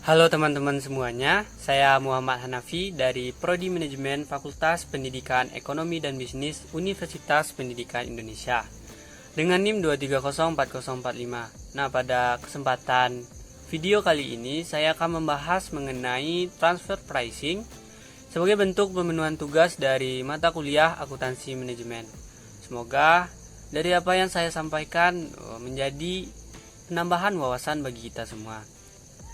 Halo teman-teman semuanya, saya Muhammad Hanafi dari Prodi Manajemen Fakultas Pendidikan Ekonomi dan Bisnis Universitas Pendidikan Indonesia dengan NIM 2304045. Nah, pada kesempatan video kali ini saya akan membahas mengenai transfer pricing sebagai bentuk pemenuhan tugas dari mata kuliah akuntansi manajemen. Semoga dari apa yang saya sampaikan menjadi penambahan wawasan bagi kita semua.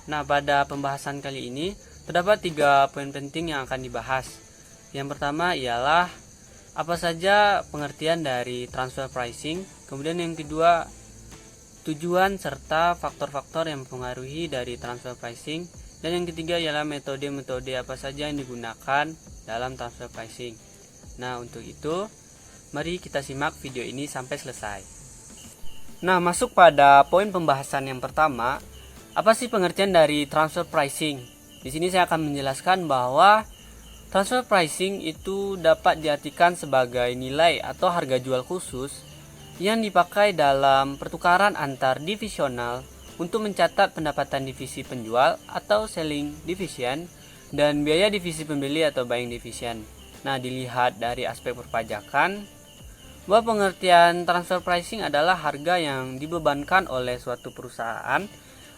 Nah, pada pembahasan kali ini terdapat 3 poin penting yang akan dibahas. Yang pertama ialah apa saja pengertian dari transfer pricing. Kemudian yang kedua, tujuan serta faktor-faktor yang mempengaruhi dari transfer pricing. Dan yang ketiga ialah metode-metode apa saja yang digunakan dalam transfer pricing. Nah, untuk itu mari kita simak video ini sampai selesai. Nah, masuk pada poin pembahasan yang pertama. Apa sih pengertian dari transfer pricing? Di sini saya akan menjelaskan bahwa transfer pricing itu dapat diartikan sebagai nilai atau harga jual khusus yang dipakai dalam pertukaran antar divisional untuk mencatat pendapatan divisi penjual atau selling division dan biaya divisi pembeli atau buying division. Nah, dilihat dari aspek perpajakan, bahwa pengertian transfer pricing adalah harga yang dibebankan oleh suatu perusahaan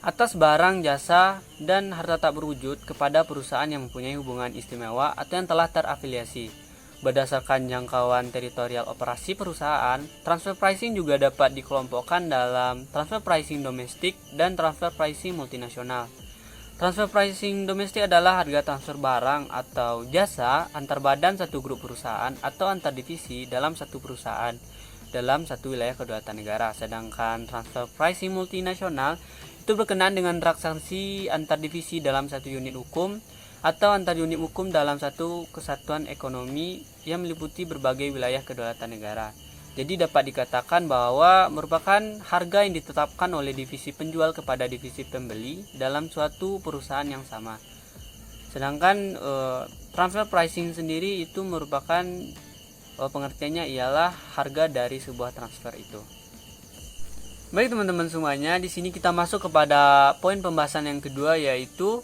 atas barang, jasa, dan harta tak berwujud kepada perusahaan yang mempunyai hubungan istimewa atau yang telah terafiliasi. Berdasarkan jangkauan teritorial operasi perusahaan, transfer pricing juga dapat dikelompokkan dalam transfer pricing domestik dan transfer pricing multinasional. Transfer pricing domestik adalah harga transfer barang atau jasa antar badan satu grup perusahaan atau antar divisi dalam satu perusahaan dalam satu wilayah kedaulatan negara. Sedangkan transfer pricing multinasional itu berkenaan dengan transaksi antar divisi dalam satu unit hukum atau antar unit hukum dalam satu kesatuan ekonomi yang meliputi berbagai wilayah kedaulatan negara. Jadi dapat dikatakan bahwa merupakan harga yang ditetapkan oleh divisi penjual kepada divisi pembeli dalam suatu perusahaan yang sama. Sedangkan transfer pricing sendiri itu merupakan pengertiannya ialah harga dari sebuah transfer itu. Baik teman-teman semuanya, di sini kita masuk kepada poin pembahasan yang kedua, yaitu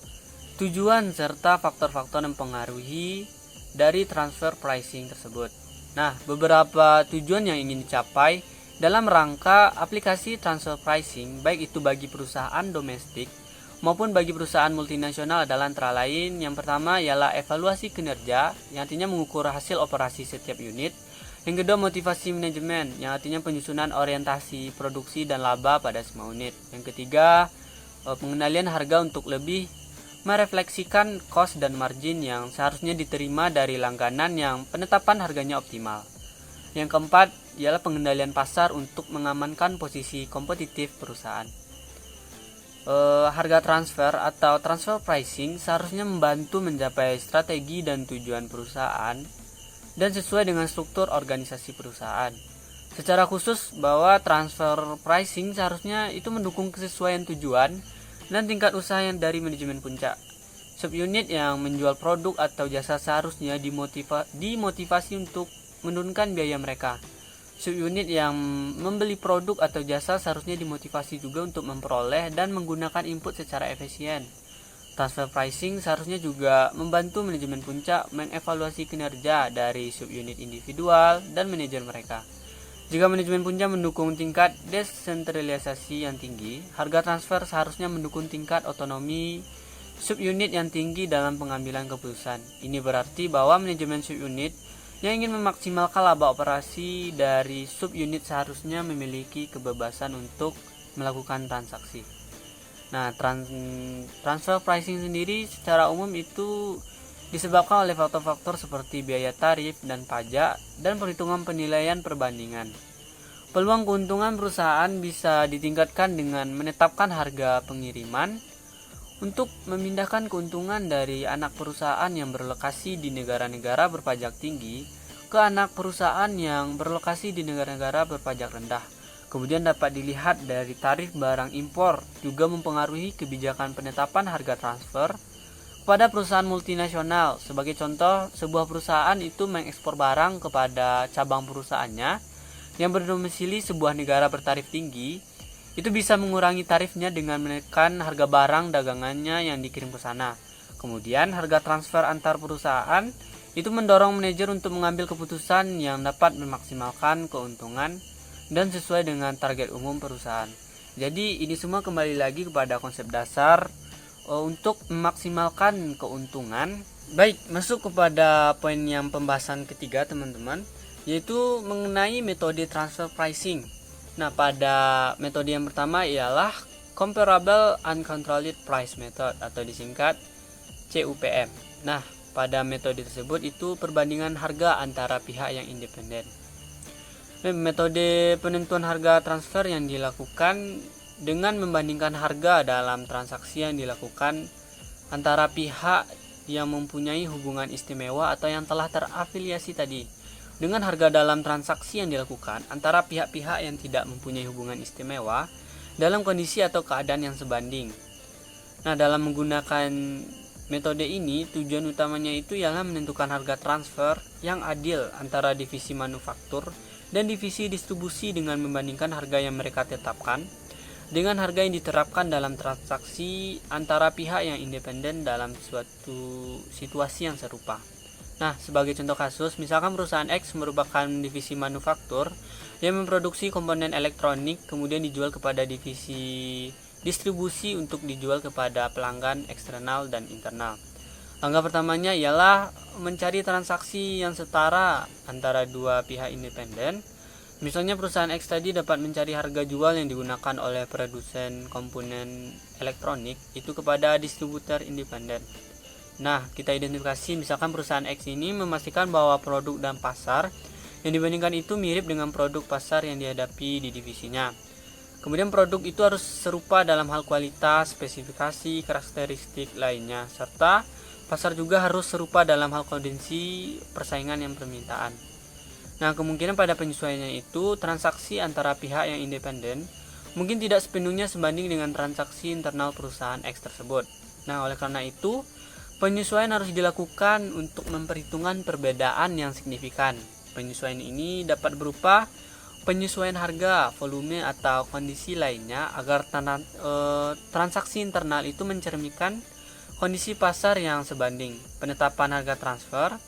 tujuan serta faktor-faktor yang mempengaruhi dari transfer pricing tersebut. Nah, beberapa tujuan yang ingin dicapai dalam rangka aplikasi transfer pricing, baik itu bagi perusahaan domestik maupun bagi perusahaan multinasional adalah antara lain, yang pertama ialah evaluasi kinerja, yang artinya mengukur hasil operasi setiap unit. Yang kedua, motivasi manajemen, yang artinya penyusunan orientasi produksi dan laba pada semua unit. Yang ketiga, pengendalian harga untuk lebih merefleksikan cost dan margin yang seharusnya diterima dari langganan yang penetapan harganya optimal. Yang keempat, ialah pengendalian pasar untuk mengamankan posisi kompetitif perusahaan. Harga transfer atau transfer pricing seharusnya membantu mencapai strategi dan tujuan perusahaan dan sesuai dengan struktur organisasi perusahaan. Secara khusus bahwa transfer pricing seharusnya itu mendukung kesesuaian tujuan dan tingkat usaha yang dari manajemen puncak. Subunit yang menjual produk atau jasa seharusnya dimotivasi untuk menurunkan biaya mereka. Subunit yang membeli produk atau jasa seharusnya dimotivasi juga untuk memperoleh dan menggunakan input secara efisien. Transfer pricing seharusnya juga membantu manajemen puncak mengevaluasi kinerja dari subunit individual dan manajer mereka. Jika manajemen puncak mendukung tingkat desentralisasi yang tinggi, harga transfer seharusnya mendukung tingkat otonomi subunit yang tinggi dalam pengambilan keputusan. Ini berarti bahwa manajemen subunit yang ingin memaksimalkan laba operasi dari subunit seharusnya memiliki kebebasan untuk melakukan transaksi. Nah, transfer pricing sendiri secara umum itu disebabkan oleh faktor-faktor seperti biaya tarif dan pajak dan perhitungan penilaian perbandingan. Peluang keuntungan perusahaan bisa ditingkatkan dengan menetapkan harga pengiriman untuk memindahkan keuntungan dari anak perusahaan yang berlokasi di negara-negara berpajak tinggi ke anak perusahaan yang berlokasi di negara-negara berpajak rendah. Kemudian dapat dilihat dari tarif barang impor juga mempengaruhi kebijakan penetapan harga transfer kepada perusahaan multinasional. Sebagai contoh, sebuah perusahaan itu mengekspor barang kepada cabang perusahaannya yang berdomisili sebuah negara bertarif tinggi. itu bisa mengurangi tarifnya dengan menekan harga barang dagangannya yang dikirim ke sana. Kemudian harga transfer antar perusahaan itu mendorong manajer untuk mengambil keputusan yang dapat memaksimalkan keuntungan dan sesuai dengan target umum perusahaan. Jadi ini semua kembali lagi kepada konsep dasar untuk memaksimalkan keuntungan. Baik, masuk kepada poin yang pembahasan ketiga teman-teman, yaitu mengenai metode transfer pricing. Nah, pada metode yang pertama ialah Comparable Uncontrolled Price Method atau disingkat CUPM. Nah, pada metode tersebut itu perbandingan harga antara pihak yang independen. Metode penentuan harga transfer yang dilakukan dengan membandingkan harga dalam transaksi yang dilakukan antara pihak yang mempunyai hubungan istimewa atau yang telah terafiliasi tadi dengan harga dalam transaksi yang dilakukan antara pihak-pihak yang tidak mempunyai hubungan istimewa dalam kondisi atau keadaan yang sebanding. Nah, dalam menggunakan metode ini, tujuan utamanya itu ialah menentukan harga transfer yang adil antara divisi manufaktur dan divisi distribusi dengan membandingkan harga yang mereka tetapkan dengan harga yang diterapkan dalam transaksi antara pihak yang independen dalam suatu situasi yang serupa. Nah, sebagai contoh kasus, misalkan perusahaan X merupakan divisi manufaktur yang memproduksi komponen elektronik kemudian dijual kepada divisi distribusi untuk dijual kepada pelanggan eksternal dan internal. Langkah pertamanya ialah mencari transaksi yang setara antara dua pihak independen. Misalnya perusahaan X tadi dapat mencari harga jual yang digunakan oleh produsen komponen elektronik itu kepada distributor independen. Nah, kita identifikasi misalkan perusahaan X ini memastikan bahwa produk dan pasar yang dibandingkan itu mirip dengan produk pasar yang dihadapi di divisinya. Kemudian produk itu harus serupa dalam hal kualitas, spesifikasi, karakteristik lainnya, serta pasar juga harus serupa dalam hal kondisi persaingan yang permintaan. Nah, kemungkinan pada penyesuaiannya itu transaksi antara pihak yang independen mungkin tidak sepenuhnya sebanding dengan transaksi internal perusahaan X tersebut. Nah, oleh karena itu, penyesuaian harus dilakukan untuk memperhitungkan perbedaan yang signifikan. Penyesuaian ini dapat berupa penyesuaian harga, volume, atau kondisi lainnya agar transaksi internal itu mencerminkan kondisi pasar yang sebanding. Penetapan harga transfer.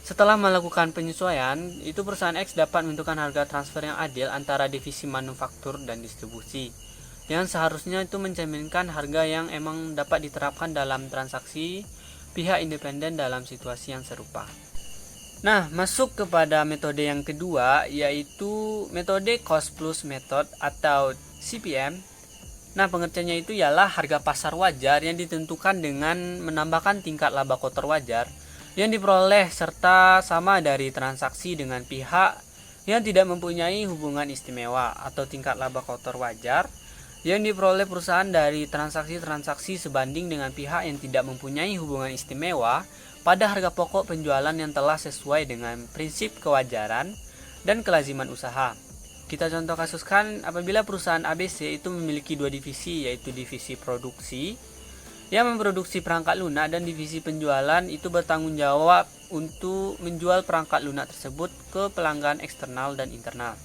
Setelah melakukan penyesuaian, itu perusahaan X dapat menentukan harga transfer yang adil antara divisi manufaktur dan distribusi, yang seharusnya itu mencerminkan harga yang emang dapat diterapkan dalam transaksi pihak independen dalam situasi yang serupa. Nah, masuk kepada metode yang kedua, yaitu metode cost plus method atau CPM. Nah, pengertiannya itu ialah harga pasar wajar yang ditentukan dengan menambahkan tingkat laba kotor wajar yang diperoleh serta sama dari transaksi dengan pihak yang tidak mempunyai hubungan istimewa atau tingkat laba kotor wajar yang diperoleh perusahaan dari transaksi-transaksi sebanding dengan pihak yang tidak mempunyai hubungan istimewa pada harga pokok penjualan yang telah sesuai dengan prinsip kewajaran dan kelaziman usaha. Kita contoh kasuskan apabila perusahaan ABC itu memiliki dua divisi, yaitu divisi produksi yang memproduksi perangkat lunak dan divisi penjualan itu bertanggung jawab untuk menjual perangkat lunak tersebut ke pelanggan eksternal dan internal.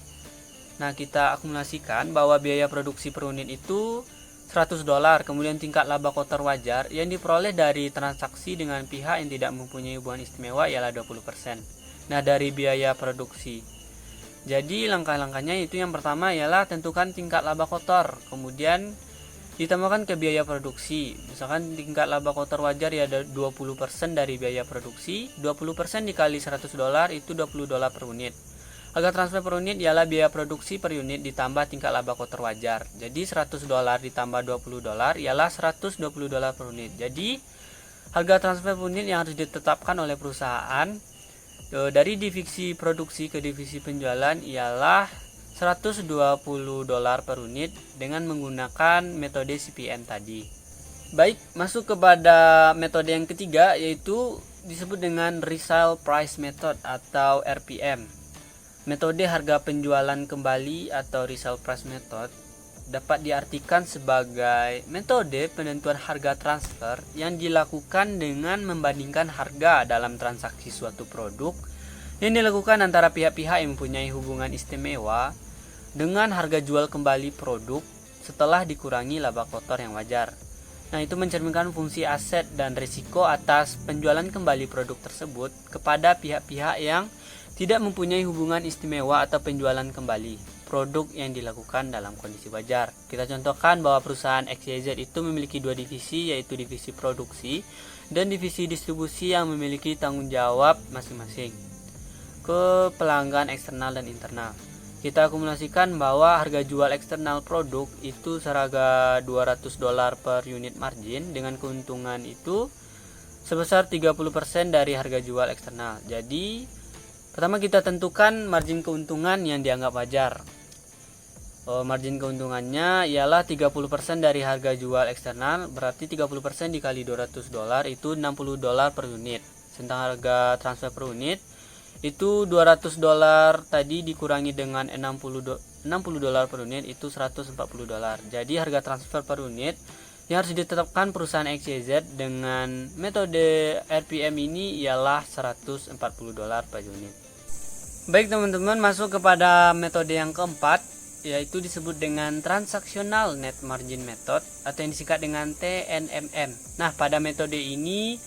Nah, kita akumulasikan bahwa biaya produksi per unit itu $100, kemudian tingkat laba kotor wajar yang diperoleh dari transaksi dengan pihak yang tidak mempunyai hubungan istimewa ialah 20%. Nah, dari biaya produksi. Jadi langkah-langkahnya itu yang pertama ialah tentukan tingkat laba kotor, kemudian ditambahkan ke biaya produksi. Misalkan tingkat laba kotor wajar ya ada 20% dari biaya produksi, 20% dikali $100 itu $20 per unit. Harga transfer per unit ialah biaya produksi per unit ditambah tingkat laba kotor wajar. Jadi $100 ditambah $20 ialah $120 per unit. Jadi harga transfer per unit yang harus ditetapkan oleh perusahaan dari divisi produksi ke divisi penjualan ialah $120 per unit dengan menggunakan metode CPM tadi. Baik, masuk kepada metode yang ketiga, yaitu disebut dengan Resale Price Method atau RPM. Metode harga penjualan kembali atau Resale Price Method dapat diartikan sebagai metode penentuan harga transfer yang dilakukan dengan membandingkan harga dalam transaksi suatu produk yang dilakukan antara pihak-pihak yang mempunyai hubungan istimewa dengan harga jual kembali produk setelah dikurangi laba kotor yang wajar. Nah, itu mencerminkan fungsi aset dan risiko atas penjualan kembali produk tersebut kepada pihak-pihak yang tidak mempunyai hubungan istimewa atau penjualan kembali produk yang dilakukan dalam kondisi wajar. Kita contohkan bahwa perusahaan XYZ itu memiliki dua divisi, yaitu divisi produksi dan divisi distribusi yang memiliki tanggung jawab masing-masing ke pelanggan eksternal dan internal. Kita akumulasikan bahwa harga jual eksternal produk itu seharga $200 per unit margin dengan keuntungan itu sebesar 30% dari harga jual eksternal. Jadi, pertama kita tentukan margin keuntungan yang dianggap wajar. Margin keuntungannya ialah 30% dari harga jual eksternal, berarti 30% dikali $200 itu $60 per unit. Sedangkan harga transfer per unit itu $200 tadi dikurangi dengan $60 per unit itu $140. Jadi harga transfer per unit yang harus ditetapkan perusahaan XYZ dengan metode RPM ini ialah $140 per unit. Baik teman-teman, masuk kepada metode yang keempat, yaitu disebut dengan Transactional Net Margin Method atau yang disingkat dengan TNMM. Nah, pada metode ini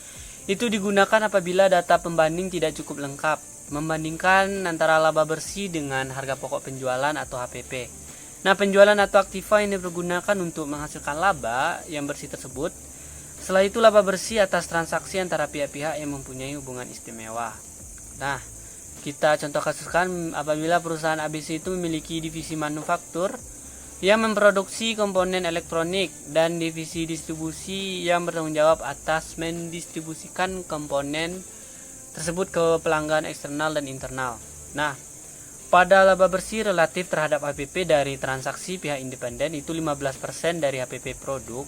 itu digunakan apabila data pembanding tidak cukup lengkap membandingkan antara laba bersih dengan harga pokok penjualan atau HPP. Nah, penjualan atau aktiva yang dipergunakan untuk menghasilkan laba yang bersih tersebut. Setelah itu laba bersih atas transaksi antara pihak-pihak yang mempunyai hubungan istimewa. Nah, kita contoh kasuskan apabila perusahaan ABC itu memiliki divisi manufaktur yang memproduksi komponen elektronik dan divisi distribusi yang bertanggung jawab atas mendistribusikan komponen tersebut ke pelanggan eksternal dan internal. Nah, pada laba bersih relatif terhadap HPP dari transaksi pihak independen itu 15% dari HPP produk.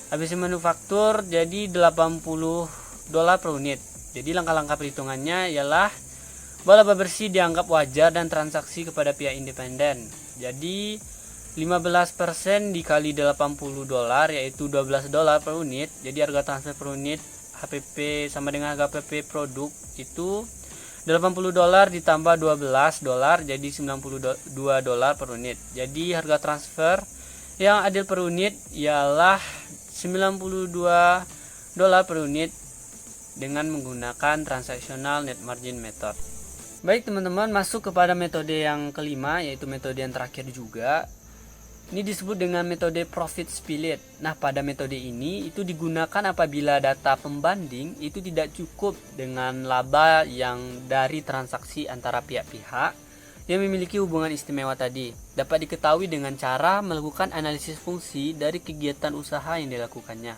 ABC manufaktur jadi $80 per unit. Jadi langkah-langkah perhitungannya ialah bahwa laba bersih dianggap wajar dan transaksi kepada pihak independen. Jadi 15% dikali $80 yaitu $12 per unit. Jadi harga transfer per unit HPP sama dengan harga HPP produk itu $80 ditambah $12 jadi $92 per unit. Jadi harga transfer yang adil per unit ialah $92 per unit dengan menggunakan Transactional Net Margin Method. Baik teman-teman, masuk kepada metode yang kelima, yaitu metode yang terakhir juga. Ini disebut dengan metode profit split. Nah, pada metode ini itu digunakan apabila data pembanding itu tidak cukup dengan laba yang dari transaksi antara pihak-pihak yang memiliki hubungan istimewa tadi. Dapat diketahui dengan cara melakukan analisis fungsi dari kegiatan usaha yang dilakukannya.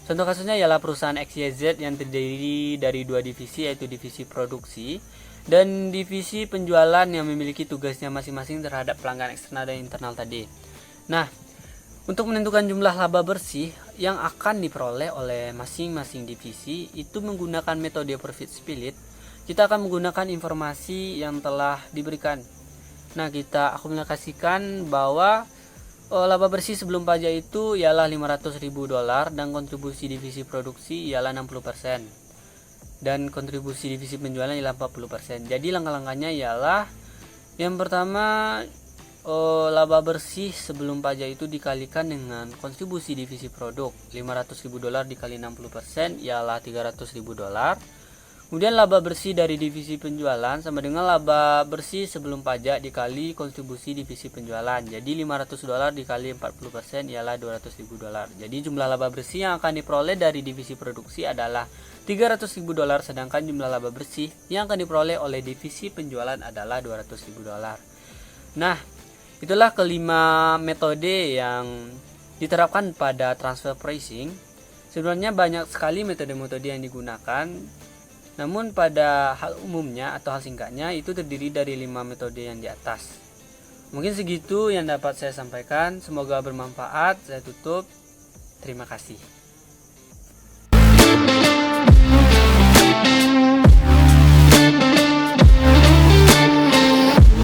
Contoh kasusnya ialah perusahaan XYZ yang terdiri dari dua divisi, yaitu divisi produksi dan divisi penjualan yang memiliki tugasnya masing-masing terhadap pelanggan eksternal dan internal tadi. Nah, untuk menentukan jumlah laba bersih yang akan diperoleh oleh masing-masing divisi itu menggunakan metode profit split, kita akan menggunakan informasi yang telah diberikan. Nah, kita akumulasikan bahwa laba bersih sebelum pajak itu ialah $500.000 dan kontribusi divisi produksi ialah 60%. Dan kontribusi divisi penjualan ialah 40%. Jadi langkah-langkahnya ialah yang pertama, laba bersih sebelum pajak itu dikalikan dengan kontribusi divisi produk. $500.000 dikali 60% ialah $300.000. Kemudian laba bersih dari divisi penjualan sama dengan laba bersih sebelum pajak dikali kontribusi divisi penjualan. Jadi $500 dikali 40% ialah $200.000. Jadi jumlah laba bersih yang akan diperoleh dari divisi produksi adalah $300.000, sedangkan jumlah laba bersih yang akan diperoleh oleh divisi penjualan adalah $200.000. Nah, itulah kelima metode yang diterapkan pada transfer pricing. Sebenarnya banyak sekali metode-metode yang digunakan, namun pada hal umumnya atau hal singkatnya itu terdiri dari 5 metode yang di atas. Mungkin segitu yang dapat saya sampaikan. Semoga bermanfaat. Saya tutup. Terima kasih.